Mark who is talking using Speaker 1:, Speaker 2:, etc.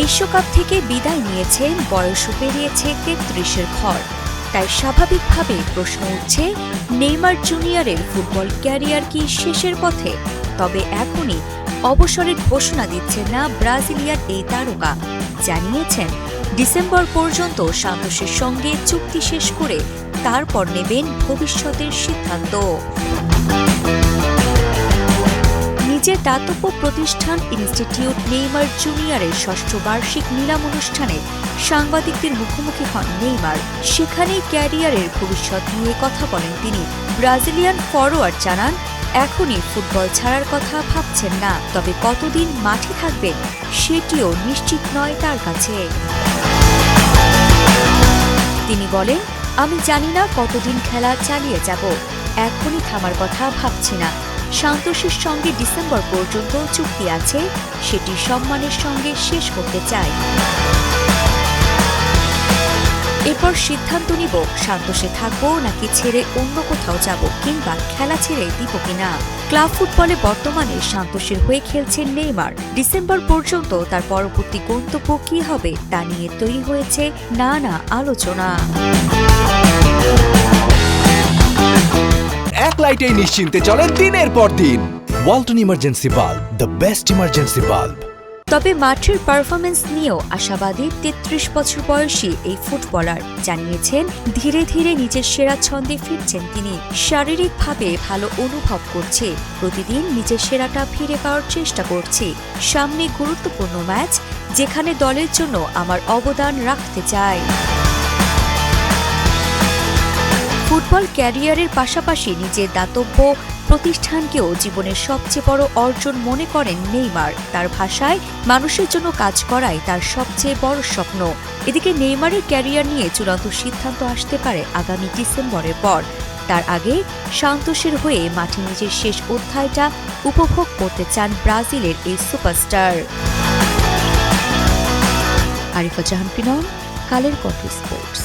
Speaker 1: বিশ্বকাপ থেকে বিদায় নিয়েছেন, বয়সও পেরিয়েছে ৩৩-এর ঘর। তাই স্বাভাবিকভাবেই প্রশ্ন উঠছে, নেইমার জুনিয়রের ফুটবল ক্যারিয়ার কি শেষের পথে? তবে এখনই অবসরের ঘোষণা দিচ্ছেন না ব্রাজিলিয়ান এই তারকা। জানিয়েছেন ডিসেম্বর পর্যন্ত সান্তোসের সঙ্গে চুক্তি শেষ করে তারপর নেবেন ভবিষ্যতের সিদ্ধান্ত। নিজের দাতব্য প্রতিষ্ঠান ইনস্টিটিউট নেইমার জুনিয়রের ষষ্ঠ বার্ষিক নিলাম অনুষ্ঠানে সাংবাদিকদের মুখোমুখি হন নেইমার। সেখানেই ক্যারিয়ারের ভবিষ্যৎ নিয়ে কথা বলেন তিনি। ব্রাজিলিয়ান ফরোয়ার্ড জানান, এখনই ফুটবল ছাড়ার কথা ভাবছেন না, তবে কতদিন মাঠে থাকবেন সেটিও নিশ্চিত নয় তার কাছে। তিনি বলেন, আমি জানি না কতদিন খেলা চালিয়ে যাব, এখনই থামার কথা ভাবছি না। সান্তোসের সঙ্গে ডিসেম্বর পর্যন্ত চুক্তি আছে, সেটি সম্মানের সঙ্গে শেষ করতে চাই। এরপর সিদ্ধান্ত নিব সান্তোসে থাকবো নাকি ছেড়ে অন্য কোথাও যাব, কিংবা খেলা ছেড়ে দিব কিনা। ক্লাব ফুটবলে বর্তমানে সান্তোসের হয়ে খেলছেন নেইমার। ডিসেম্বর পর্যন্ত তার পরবর্তী গন্তব্য কি হবে তা নিয়ে তৈরি হয়েছে নানা আলোচনা।
Speaker 2: এক লাইটে নিশ্চিন্তে চলে দিনের পর দিন। Walton emergency bulb, the best emergency bulb.
Speaker 1: তবে মাঠের পারফরমেন্স নিয়েও আশাবাদী ৩৩ বছর বয়সী এই ফুটবলার। জানিয়েছেন ধীরে ধীরে নিজের সেরা ছন্দে ফিরছেন তিনি। শারীরিকভাবে ভালো অনুভব করছে, প্রতিদিন নিজের সেরাটা ফিরে পাওয়ার চেষ্টা করছি। সামনে গুরুত্বপূর্ণ ম্যাচ, যেখানে দলের জন্য আমার অবদান রাখতে চাই। ফুটবল ক্যারিয়ারের পাশাপাশি নিজের দাতব্য প্রতিষ্ঠানকেও জীবনের সবচেয়ে বড় অর্জন মনে করেন নেইমার। তার ভাষায়, মানুষের জন্য কাজ করাই তার সবচেয়ে বড় স্বপ্ন। এদিকে নেইমারের ক্যারিয়ার নিয়ে চূড়ান্ত সিদ্ধান্ত আসতে পারে আগামী ডিসেম্বরের পর। তার আগে সান্তোসের হয়ে মাঠে নিজের শেষ অধ্যায়টা উপভোগ করতে চান ব্রাজিলের এই সুপারস্টার। আরিফা জাহান, কালের কণ্ঠ স্পোর্টস।